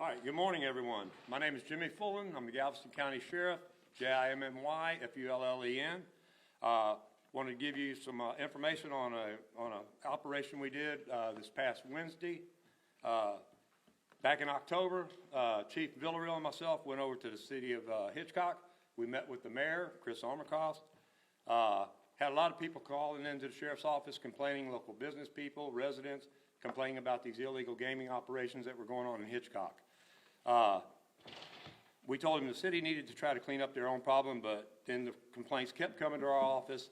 All right, good morning, everyone. My name is Jimmy Fullen. I'm the Galveston County Sheriff, Jimmyfullen. Wanted to give you some information on an operation we did this past Wednesday. Back in October, Chief Villarreal and myself went over to the city of Hitchcock. We met with the mayor, Chris Armacost. Had a lot of people calling into the sheriff's office complaining, local business people, residents, complaining about these illegal gaming operations that were going on in Hitchcock. We told them the city needed to try to clean up their own problem, but then the complaints kept coming to our office.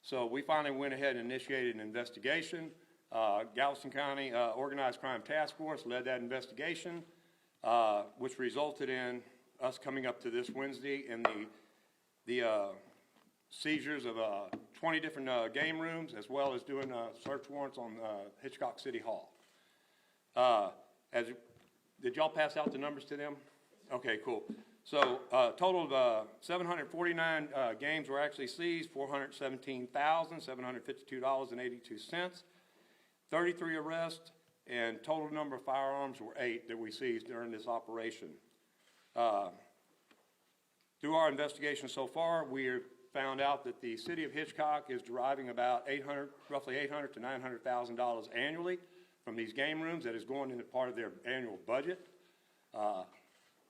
So we finally went ahead and initiated an investigation. Galveston County Organized Crime Task Force led that investigation, which resulted in us coming up to this Wednesday and the seizures of 20 different game rooms, as well as doing search warrants on Hitchcock City Hall. Did y'all pass out the numbers to them? Okay, cool. So total of 749 games were actually seized, $417,752.82, 33 arrests, and total number of firearms were 8 that we seized during this operation. Through our investigation so far, we found out that the city of Hitchcock is deriving about roughly $800,000 to $900,000 annually from these game rooms that is going into part of their annual budget.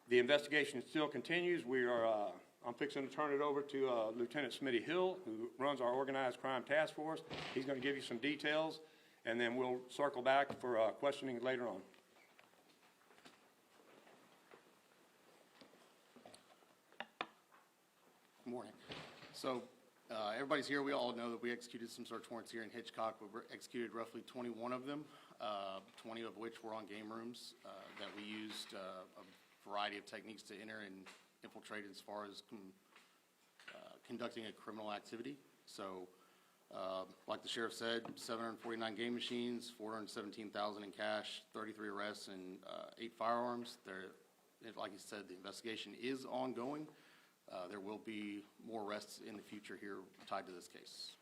The investigation still continues. I'm fixing to turn it over to Lieutenant Smitty Hill, who runs our Organized Crime Task Force. He's going to give you some details, and then we'll circle back for questioning later on. Good morning. So everybody's here. We all know that we executed some search warrants here in Hitchcock. We executed roughly 21 of them, 20 of which were on game rooms that we used a variety of techniques to enter and infiltrate as far as conducting a criminal activity. So like the sheriff said, 749 game machines, $417,000 in cash, 33 arrests, and 8 firearms. Like he said, the investigation is ongoing. There will be more arrests in the future here tied to this case.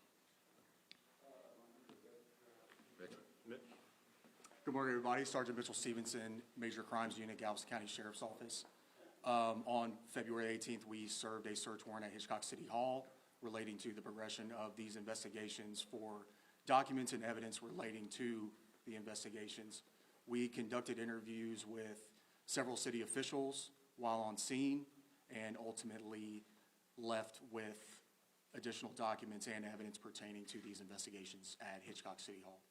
Good morning, everybody. Sergeant Mitchell Stevenson, Major Crimes Unit, Galveston County Sheriff's Office. On February 18th, we served a search warrant at Hitchcock City Hall relating to the progression of these investigations for documents and evidence relating to the investigations. We conducted interviews with several city officials while on scene and ultimately left with additional documents and evidence pertaining to these investigations at Hitchcock City Hall.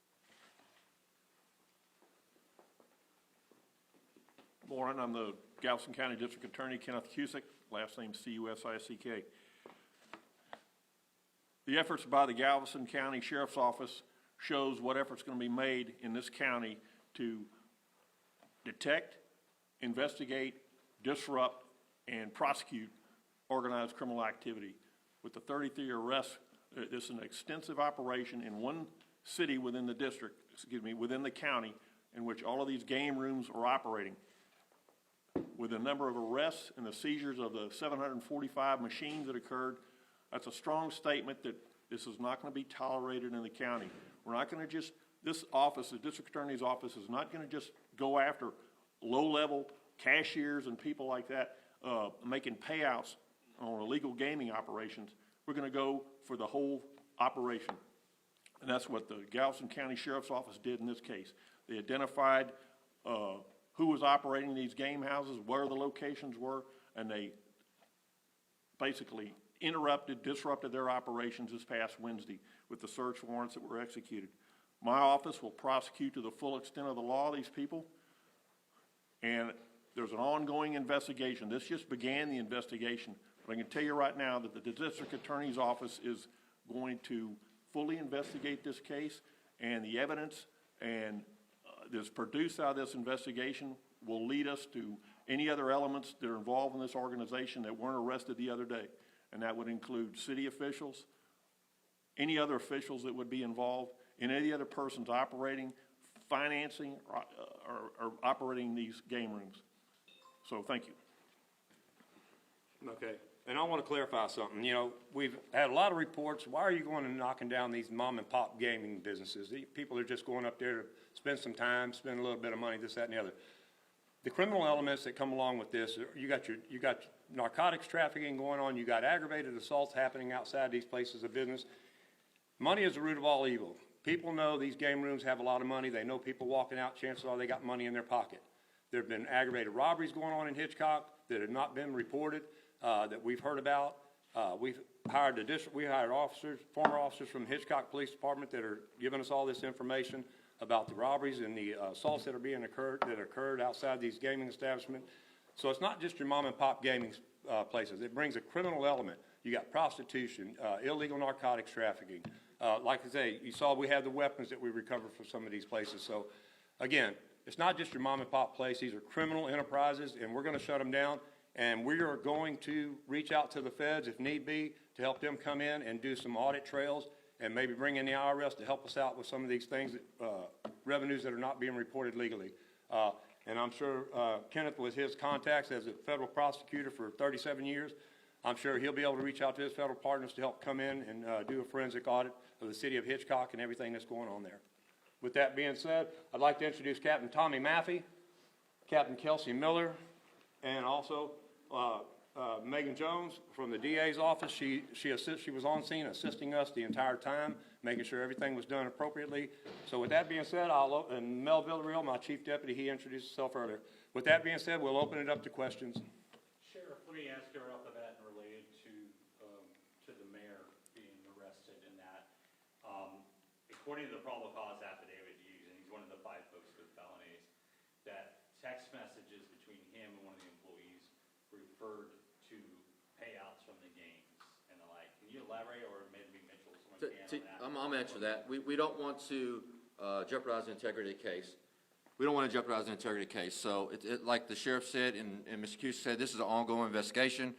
Morning, I'm the Galveston County District Attorney, Kenneth Cusick, last name C-U-S-I-C-K. The efforts by the Galveston County Sheriff's Office shows what efforts are going to be made in this county to detect, investigate, disrupt, and prosecute organized criminal activity. With the 33 arrests, this is an extensive operation in one city within the district, within the county, in which all of these game rooms are operating. With the number of arrests and the seizures of the 745 machines that occurred, that's a strong statement that this is not going to be tolerated in the county. We're not going to just, this office, the district attorney's office, is not going to just go after low-level cashiers and people like that making payouts on illegal gaming operations. We're going to go for the whole operation. And that's what the Galveston County Sheriff's Office did in this case. They identified who was operating these game houses, where the locations were, and they basically disrupted their operations this past Wednesday with the search warrants that were executed. My office will prosecute to the full extent of the law these people, and there's an ongoing investigation. This just began the investigation, but I can tell you right now that the district attorney's office is going to fully investigate this case, and the evidence and that's produced out of this investigation will lead us to any other elements that are involved in this organization that weren't arrested the other day. And that would include city officials, any other officials that would be involved, and any other persons operating, financing, or operating these game rooms. So thank you. Okay. And I want to clarify something. You know, we've had a lot of reports. Why are you going and knocking down these mom and pop gaming businesses? People are just going up there to spend some time, spend a little bit of money, this, that, and the other. the criminal elements that come along with this, you got narcotics trafficking going on, you got aggravated assaults happening outside these places of business. Money is the root of all evil. People know these game rooms have a lot of money. They know people walking out, chances are they got money in their pocket. There have been aggravated robberies going on in Hitchcock that have not been reported, that we've heard about. We hired officers, former officers from Hitchcock Police Department that are giving us all this information about the robberies and the assaults that occurred outside these gaming establishments. So it's not just your mom and pop gaming places. It brings a criminal element. You got prostitution, illegal narcotics trafficking. Like I say, you saw we have the weapons that we recovered from some of these places. So again, it's not just your mom and pop place. These are criminal enterprises, and we're going to shut them down. And we are going to reach out to the feds if need be to help them come in and do some audit trails and maybe bring in the IRS to help us out with some of these things, revenues that are not being reported legally. And I'm sure Kenneth, with his contacts as a federal prosecutor for 37 years, I'm sure he'll be able to reach out to his federal partners to help come in and do a forensic audit of the city of Hitchcock and everything that's going on there. With that being said, I'd like to introduce Captain Tommy Maffey, Captain Kelsey Miller, and also Megan Jones from the DA's office. She was on scene assisting us the entire time, making sure everything was done appropriately. So with that being said, and Mel Villarreal, my chief deputy, he introduced himself earlier. With that being said, we'll open it up to questions. Sheriff, let me ask you right off the bat and related to the mayor being arrested in that. According to the probable cause affidavit you use, and he's one of the 5 folks with felonies, that text messages between him and one of the employees referred to payouts from the games and the like. Can you elaborate, or maybe Mitchell, someone can on that? I'll answer that. We don't want to jeopardize the integrity of the case. We don't want to jeopardize the integrity of the case. So like the sheriff said and Mr. Cuse said, this is an ongoing investigation.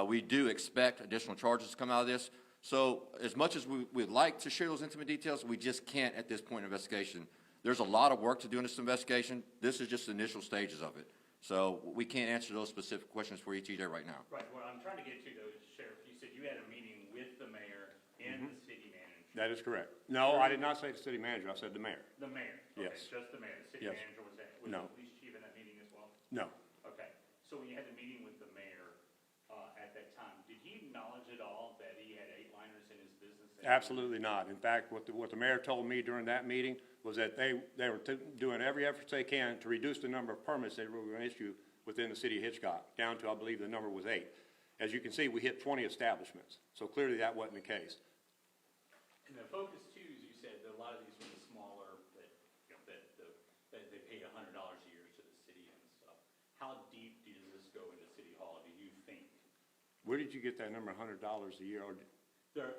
We do expect additional charges to come out of this. So as much as we'd like to share those intimate details, we just can't at this point in investigation. There's a lot of work to do in this investigation. This is just the initial stages of it. So we can't answer those specific questions for ETJ right now. Right. What I'm trying to get to, though, is, Sheriff, you said you had a meeting with the mayor and the city manager. That is correct. No, I did not say the city manager. I said the mayor. The mayor? Okay, Yes. just the mayor. The city Yes. manager was there? No. Was the police chief in that meeting as well? No. Okay. So when you had the meeting with the mayor at that time, did he acknowledge at all that he had 8-liners in his business? Absolutely not. In fact, what the mayor told me during that meeting was that they were doing every effort they can to reduce the number of permits they were going to issue within the city of Hitchcock, down to, I believe, the number was 8. As you can see, we hit 20 establishments. So clearly that wasn't the case. And the focus, too, as you said, that a lot of these were the smaller, that, you know, that they pay $100 a year to the city and stuff. How deep does this go into City Hall, do you think? Where did you get that number, $100 a year?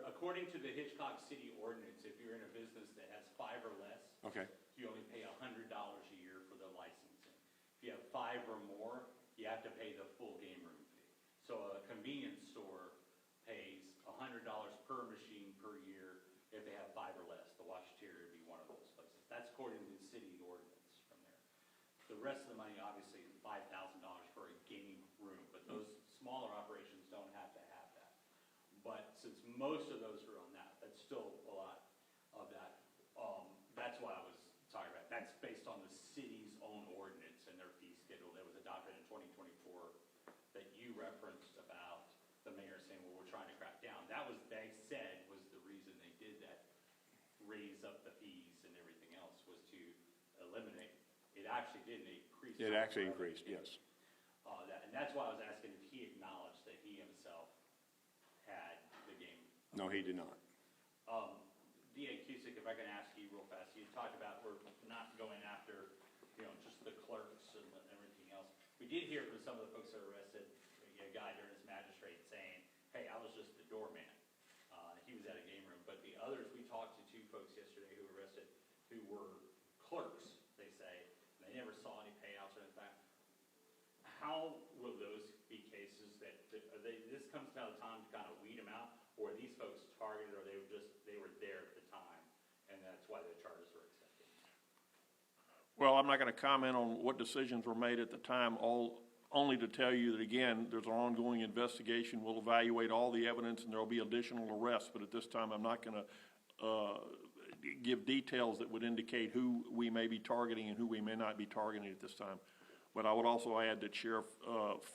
According to the Hitchcock City ordinance, if you're in a business that has 5 or less, Okay. you only pay $100 a year for the licensing. If you have 5 or more, you have to pay the full game room fee. So a convenience store pays $100 per machine per year if they have 5 or less. The Washateria would be one of those places. That's according to the city ordinance from there. The rest of the money, obviously, is $5,000 for a game room, but those smaller operations don't have to have that. But since most of those are on that, that's still a lot of that. That's why I was talking about. That's based on the city's own ordinance and their fee schedule that was adopted in 2024 that you referenced about the mayor saying, well, we're trying to crack down. That was, they said, was the reason they did that, raise up the fees and everything else, was to eliminate. It actually didn't increase. It actually increased, yes. And that's why I was asking if he acknowledged that he himself had the game. No, he did not. D.A. Cusick, if I can ask you real fast, you talked about we're not going after, you know, just the clerks and everything else. We did hear from some of the folks that were arrested, a guy during his magistrate saying, hey, I was just the doorman. He was at a game room. But the others, we talked to 2 folks yesterday who were arrested who were clerks, they say, and they never saw any payouts or anything. How will those be cases that, this comes down to time to kind of weed them out, or are these folks targeted, or they were there at the time, and that's why the charges were accepted? Well, I'm not going to comment on what decisions were made at the time, only to tell you that, again, there's an ongoing investigation. We'll evaluate all the evidence, and there will be additional arrests, but at this time, I'm not going to give details that would indicate who we may be targeting and who we may not be targeting at this time. But I would also add that Sheriff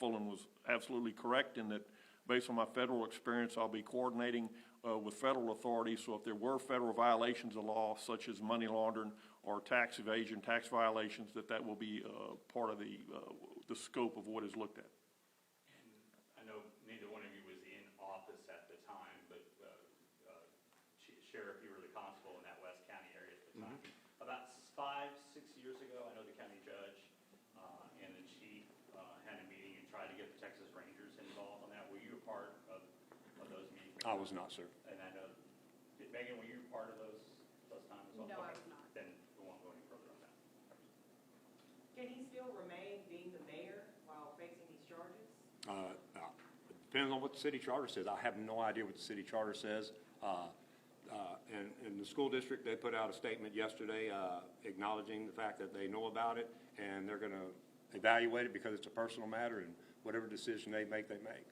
Fullen was absolutely correct in that, based on my federal experience, I'll be coordinating with federal authorities. So if there were federal violations of law, such as money laundering or tax evasion, tax violations, that will be part of the scope of what is looked at. I know neither one of you was in office at the time, but Sheriff, you were the constable in that West County area at the time. About 5-6 years ago, I know the county judge and the chief had a meeting and tried to get the Texas Rangers involved on that. Were you a part of those meetings? I was not, sir. And I know, Megan, were you part of those times as well? No, I Okay. was not. Then we won't go any further on that. Can he still remain being the mayor while facing these charges? It depends on what the city charter says. I have no idea what the city charter says. And the school district, they put out a statement yesterday acknowledging the fact that they know about it, and they're going to evaluate it because it's a personal matter, and whatever decision they make, they make.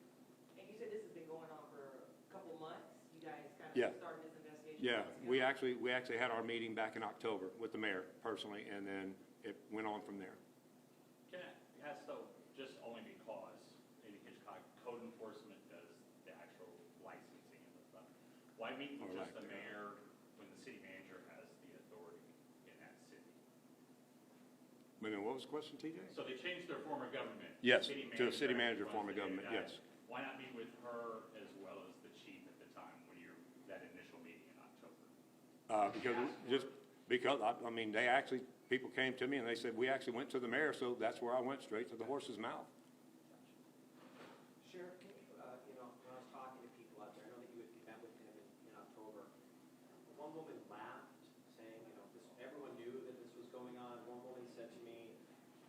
And you said this has been going on for a couple months? You guys kind Yeah. of started this investigation? Yeah, months we ago? actually had our meeting back in October with the mayor personally, and then it went on from there. Can I ask though, just only because in Hitchcock, code enforcement does the actual licensing and the stuff. Why meet with just the mayor when the city manager has the authority in that city? Wait a minute, what was the question, TJ? So they changed their form of government. Yes, City to a city manager manager form of wants to do government, that. yes. Why not meet with her as well as the chief at the time when you're, that initial meeting in October? Because, I mean, people came to me and they said, we actually went to the mayor, so that's where I went, straight to the horse's mouth. Sheriff, can you, when I was talking to people out there, I know that you had met with him in October. One woman laughed, saying, everyone knew that this was going on. One woman said to me,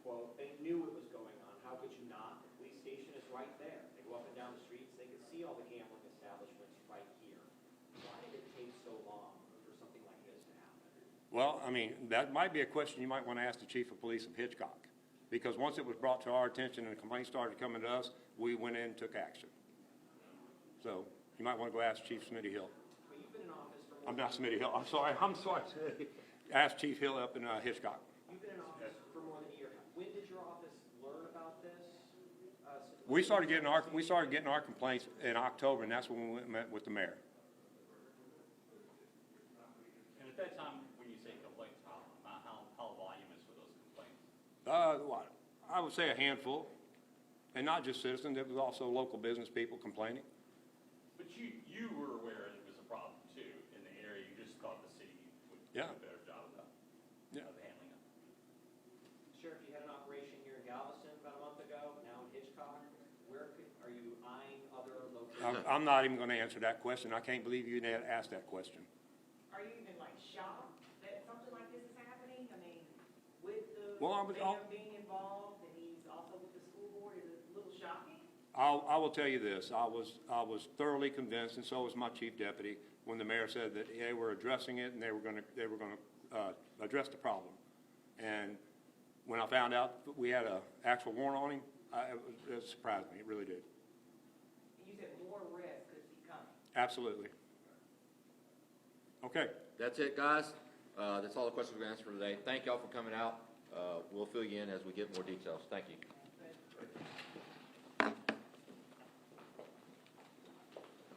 quote, "They knew it was going on. How could you not? The police station is right there. They go up and down the streets. They could see all the gambling establishments right here. Why did it take so long for something like this to happen?" Well, I mean, that might be a question you might want to ask the chief of police of Hitchcock. Because once it was brought to our attention and the complaints started coming to us, we went in and took action. So you might want to go ask Chief Smitty Hill. But you've been in office for more I'm not Smitty Hill, I'm sorry. Ask Chief Hill up in Hitchcock. You've been in office for more than a year. When did your office learn about this? We started getting our complaints in October, and that's when we went and met with the mayor. And at that time, when you say complaints, how voluminous were those complaints? I would say a handful, and not just citizens, it was also local business people complaining. But you were aware it was a problem too in the area. You just thought the city would do Yeah. a better job of Yeah. handling it. Sheriff, you had an operation here in Galveston about a month ago, now in Hitchcock. Are you eyeing other locations? I'm not even going to answer that question. I can't believe you asked that question. Are you even like shocked that something like this is happening? I mean, with the Well, mayor being involved and he's also with the school board, is it a little shocking? I will tell you this, I was thoroughly convinced, and so was my chief deputy, when the mayor said that they were addressing it and they were going to address the problem. And when I found out that we had an actual warrant on him, it surprised me, it really did. And you said more arrests could be coming. Absolutely. Okay. That's it, guys. That's all the questions we're going to answer for today. Thank y'all for coming out. We'll fill you in as we get more details. Thank you.